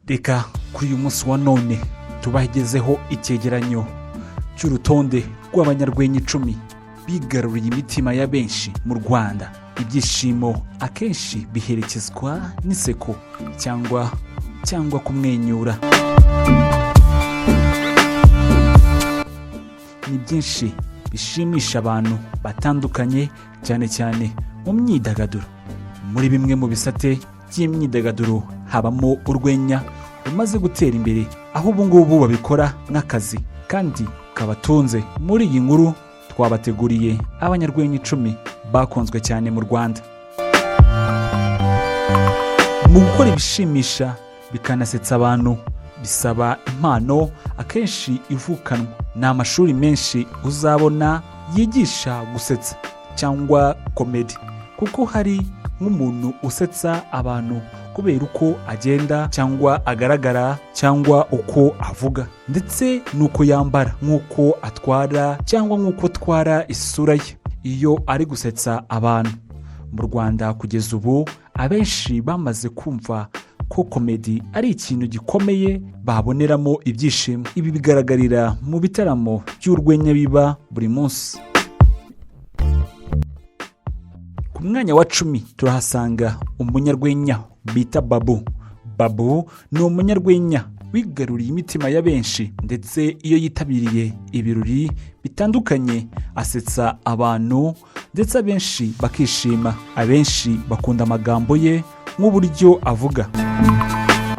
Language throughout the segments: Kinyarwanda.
Reka kuri uyu munsi wa none tubagezeho icyegeranyo cy'urutonde rw'abanyarwenya 10 bigaruriye imitima ya benshi mu Rwanda. Ibyishimo akenshi biherekezwa n'iseko cyangwa kumwenyura. Ni byinshi bishimisha abantu batandukanye, cyane cyane mu myidagaduro. Muri bimwe mu bisate by'imyidagaduro habamo urwenya rumaze gutera imbere, aho ubu ngubu babikora nk'akazi kandi kabatunze. Muri iyi nkuru twabateguriye abanyarwenya 10 bakunzwe cyane mu Rwanda. Mu gukora ibishimisha bikanasetsa abantu bisaba impano akenshi ivukanwa. Ni amashuri menshi uzabona yigisha gusetsa cyangwa komedi, kuko hari nk'umuntu usetsa abantu kubera uko agenda cyangwa agaragara cyangwa uko avuga, ndetse nuko yambara, nk'uko atwara cyangwa nk'uko atwara isura ye iyo ari gusetsa abantu. Mu Rwanda kugeza ubu abenshi bamaze kumva ko komedi ari ikintu gikomeye baboneramo ibyishimo. Ibi bigaragarira mu bitaramo by'urwenya biba buri munsi. Ku mwanya wa 10 turahasanga umunyarwenya bita Babu. Babu ni umunyarwenya wigaruriye imitima ya benshi, ndetse iyo yitabiriye ibirori bitandukanye asetsa abantu, ndetse abenshi bakishima. Abenshi bakunda amagambo ye nk'uburyo avuga.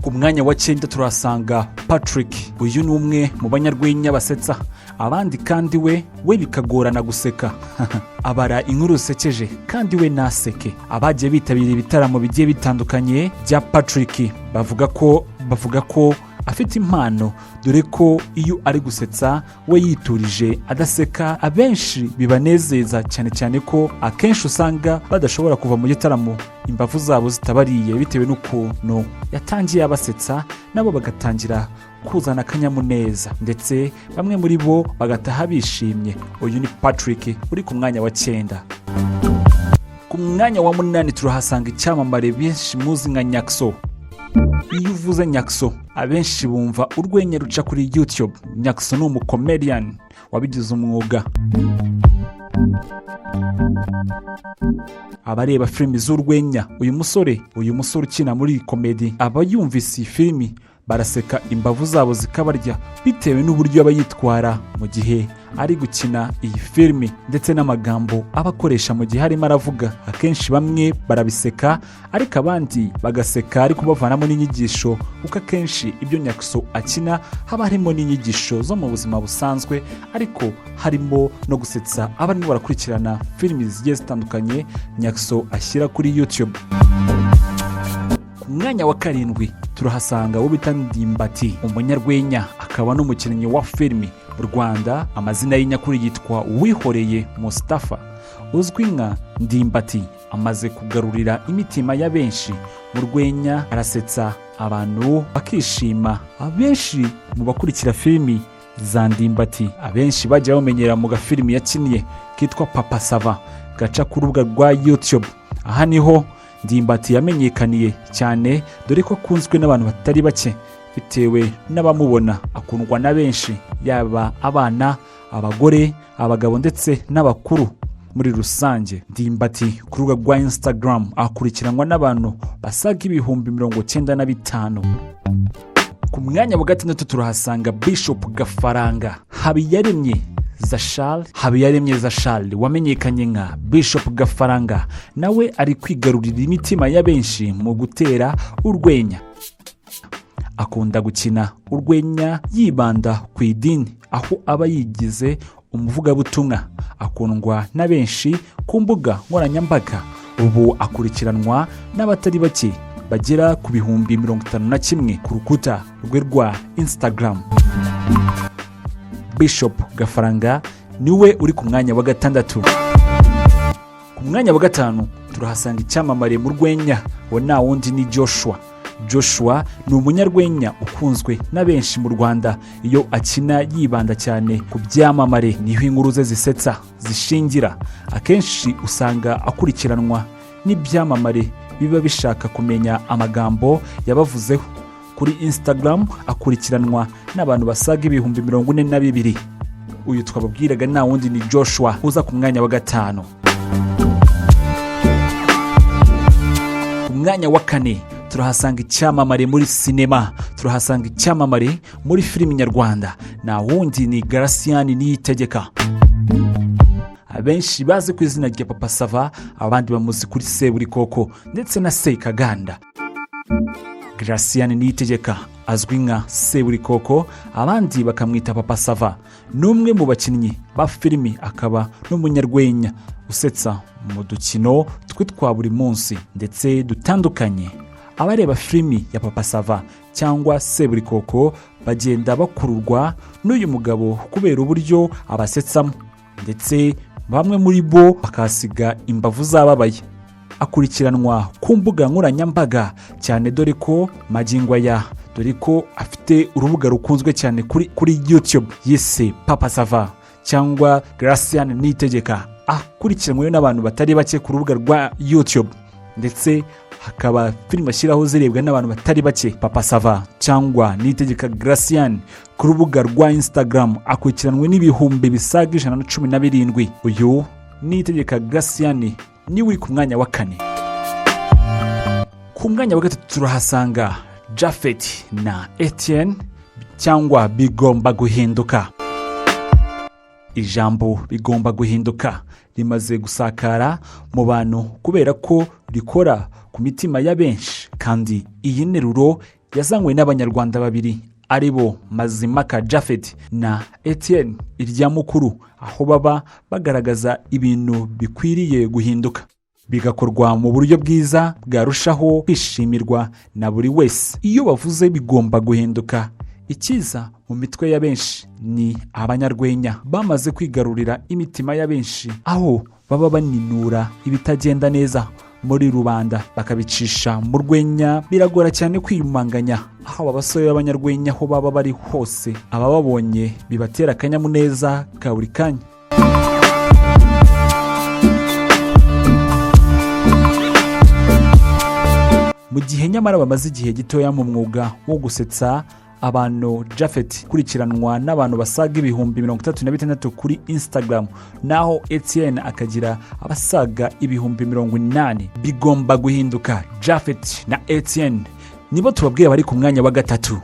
Ku mwanya wa 9 turahasanga Patrick. Uyu ni umwe mu banyarwenya basetsa abandi, kandi we bikagorana guseka. Abara inkuru zisekeje kandi we naseke. Abagiye bitabira ibitaramo bigiye bitandukanye bya Patrick bavuga ko afite impano, dore ko iyo ari gusetsa we yiturije adaseka. Abenshi bibanezeza cyane ko akenshi usanga badashobora kuva mu gitaramo imbavu zabo zitabariye, bitewe n'ukuntu yatangiye abasetsa, nabo bagatangira kuzana akanyamuneza, ndetse bamwe muri bo bagataha bishimye. Uyu ni Patrick uri ku mwanya wa 9. Ku mwanya wa 8 turahasanga icyamamare benshi muzi nka Nyakso. Iyo uvuze Nyakso abenshi bumva urwenya ruca kuri YouTube. Nyakso ni umukomedian wabigize umwuga. Abareba filimi z'urwenya, uyu musore ukina muri komedi, aba yumvise filimi baraseka imbavu zabo zikabarya, bitewe n'uburyo aba yitwara mu gihe ari gukina iyi filimi, ndetse n'amagambo abakoresha mu gihe arimo aravuga. Akenshi bamwe barabiseka, ariko abandi bagaseka ariko bavanamo n'inyigisho, kuko akenshi ibyo Nyakso akina haba harimo n'inyigisho zo mu buzima busanzwe, ariko harimo no gusetsa abarimo barakurikirana filimi zigiye zitandukanye Nyakso ashyira kuri YouTube. Ku mwanya wa 7 turahasanga ubita Ndimbati, umunyarwenya akaba n'umukinnyi wa filimi mu Rwanda. Amazina y'inyakuri yitwa Wihoreye Mustafa. Uzwi nka Ndimbati amaze kugarurira imitima ya benshi mu rwenya, arasetsa abantu bakishima. Abenshi mu bakurikira filimi za Ndimbati, abenshi bajya bamenyera mu gafilimi yakiniye kitwa Papa Sava gaca ku rubuga rwa YouTube. Aha niho Ndimbati yamenyekaniye cyane, dore ko akunzwe n'abantu batari bake, bitewe n'abamubona. Akundwa na benshi, yaba abana, abagore, abagabo, ndetse n'abakuru muri rusange. Ndimbati ku rubuga rwa Instagram akurikiranwa n'abantu basaga 95,000. Ku mwanya wa 6 turahasanga Bishop Gafaranga. Habiyaremye Zashal wamenyekanye nka Bishop Gafaranga, nawe ari kwigarurira imitima ya benshi mu gutera urwenya. Akunda gukina urwenya yibanda ku idini, aho aba yigize umuvugabutumwa. Akundwa na benshi ku mbuga nkoranyambaga. Ubu akurikiranwa n'abatari bake bagera ku 51,000 ku rukuta rwe rwa Instagram. Bishop Gafaranga niwe uri ku mwanya wa 6. Ku mwanya wa 5 turahasanga icyamamare mu rwenya wa na wundi ni Joshua. Joshua ni umunyarwenya ukunzwe na benshi mu Rwanda. Iyo akina yibanda cyane ku byamamare niho inkuru ze zisetsa zishingira. Akenshi usanga akurikiranwa n'ibyamamare biba bishaka kumenya amagambo yabavuzeho. Kuri Instagram akurikiranwa n'abantu basaga 42,000. Uyu twababwiraga nta wundi ni Joshua uza ku mwanya wa 5. Ku mwanya wa 4 turahasanga icyamamare muri sinema, turahasanga icyamamare muri filimi nyarwanda, nta wundi ni Graciane Niyitegeka. Abenshi bazi ku izina rya Papa Sava, abandi bamuzi kuri Seburikoko ndetse na Sekaganda. Graciane Niyitegeka azwi nka Seburikoko, abandi bakamwita Papa Sava. N'umwe mu bakinnyi ba filimi, akaba n'umunyarwenya usetsa mu dukino twa buri munsi ndetse dutandukanye. Abareba filimi ya Papa Sava cyangwa Seburikoko bagenda bakururwa n'uyu mugabo kubera uburyo abasetsamo, ndetse bamwe muri bo bakasiga imbavu zababaye. Akurikiranwa ku mbuga nkoranyambaga cyane, dore ko magingo aya dore ko afite urubuga rukunzwe cyane kuri YouTube yise Papa Sava cyangwa Graciane Niyitegeka. Akurikiranwe n'abantu batari bake ku rubuga rwa YouTube, ndetse hakaba filime ashyiraho zirebwa n'abantu batari bake. Papa Sava cyangwa Niyitegeka Graciane ku rubuga rwa Instagram akurikiranwe n'ibihumbi bisaga 117. Uyu Niyitegeka Graciane ni uri ku mwanya wa 4. Ku mwanya wa 3 turahasanga Japhet na Etienne cyangwa bigomba guhinduka. Ijambo bigomba guhinduka rimaze gusakara mu bantu kubera ko rikora ku mitima ya benshi, kandi iyi nteruro yazanywe n'abanyarwanda babiri aribo Mazimaka Japhet na Etienne irya mukuru, aho baba bagaragaza ibintu bikwiriye guhinduka, bigakorwa mu buryo bwiza bwarushaho kwishimirwa na buri wese. Iyo bavuze bigomba guhinduka, ikiza mu mitwe ya benshi ni abanyarwenya bamaze kwigarurira imitima ya benshi, aho baba baninura ibitagenda neza muri rubanda bakabicisha mu rwenya. Biragora cyane kwiyumanganya, aho abasore b'abanyarwenya aho baba bari hose abababonye bibatera akanyamuneza ka buri kanya. Mu gihe nyamara bamaze igihe gitoya mu mwuga wo gusetsa abantu, Japhet kurikiranwa n'abantu basaga 36,000 kuri Instagram, naho Etienne akagira abasaga 80,000. Bigomba guhinduka Japhet na Etienne nibo tubabwira bari ku mwanya wa 3.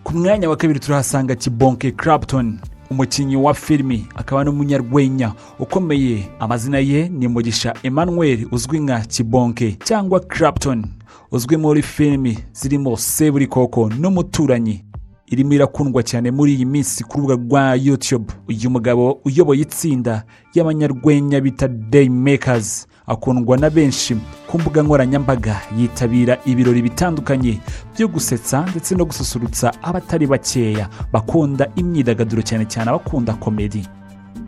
Ku mwanya wa 2 turahasanga Kibonke Clapton, umukinnyi wa filimi akaba n'umunyarwenya ukomeye. Amazina ye ni Mugisha Emmanuel uzwi nka Kibonke cyangwa Clapton, uzwi muri filimi zirimo Seburikoko n'Umuturanyi. Irimo irakundwa cyane muri iyi minsi ku rubuga rwa YouTube. Uyu mugabo uyoboye itsinda y'abanyarwenya bita Daymakers akundwa na benshi ku mbuga nkoranyambaga, yitabira ibirori bitandukanye byo gusetsa ndetse no gususurutsa abatari bakeya bakunda imyidagaduro, cyane cyane abakunda komedi.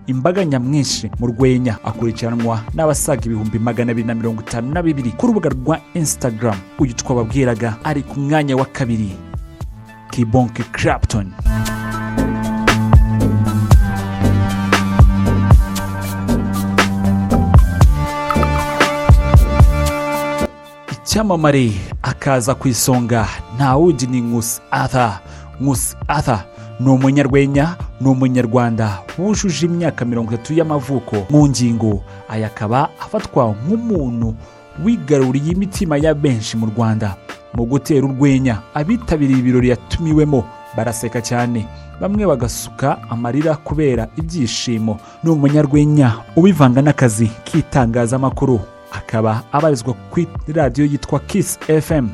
Imbaga nyamwinshi mu rwenya akurikiranwa n'abasaga 252,000 ku rubuga rwa Instagram. Uyu twababwiraga ari ku mwanya wa 2, Kibonke Clapton. Icyamamare akaza ku isonga nta wundi ni Nkusi Arthur. Ni umunyarwenya, ni umunyarwanda wujuje imyaka 30 y'amavuko. Mu ngingo aya akaba afatwa nk'umuntu wigaruriye imitima ya benshi mu Rwanda mu gutera urwenya. Abitabiriye ibirori yatumiwemo baraseka cyane, bamwe bagasuka amarira kubera ibyishimo. Ni umunyarwenya ubivanga n'akazi k'itangazamakuru, akaba abarizwa ku radio yitwa Kiss FM,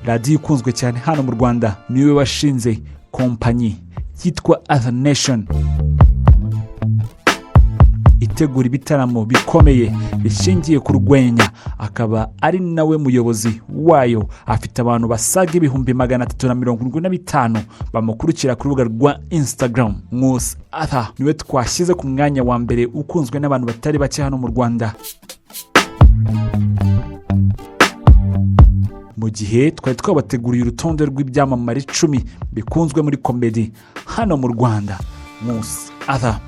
radio ikunzwe cyane hano mu Rwanda. Niwe washinze kompanyi yitwa Other Nation itegura ibitaramo bikomeye bishingiye ku rwenya, akaba ari nawe muyobozi wayo. Afite abantu basaga 375,000 bamukurikira ku rubuga rwa Instagram. Nkusi Arthur niwe twashyize ku mwanya wa mbere ukunzwe n'abantu batari bake hano mu Rwanda. gihe twari twabateguriye urutonde rw'ibyamamare 10 bikunzwe muri komedi hano mu Rwanda. Nkusi Arthur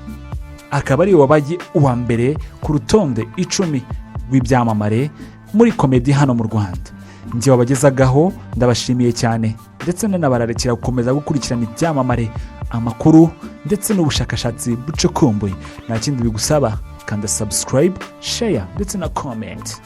akaba ari wabaye uwa mbere ku rutonde 10 rw'ibyamamare muri komedi hano mu Rwanda. Njye wabagezagaho ndabashimiye cyane ndetse nanabarakira gukomeza gukurikirana ibyamamare, amakuru ndetse n'ubushakashatsi bucukumbuye. Nta kindi bigusaba, kanda subscribe, share ndetse na comment.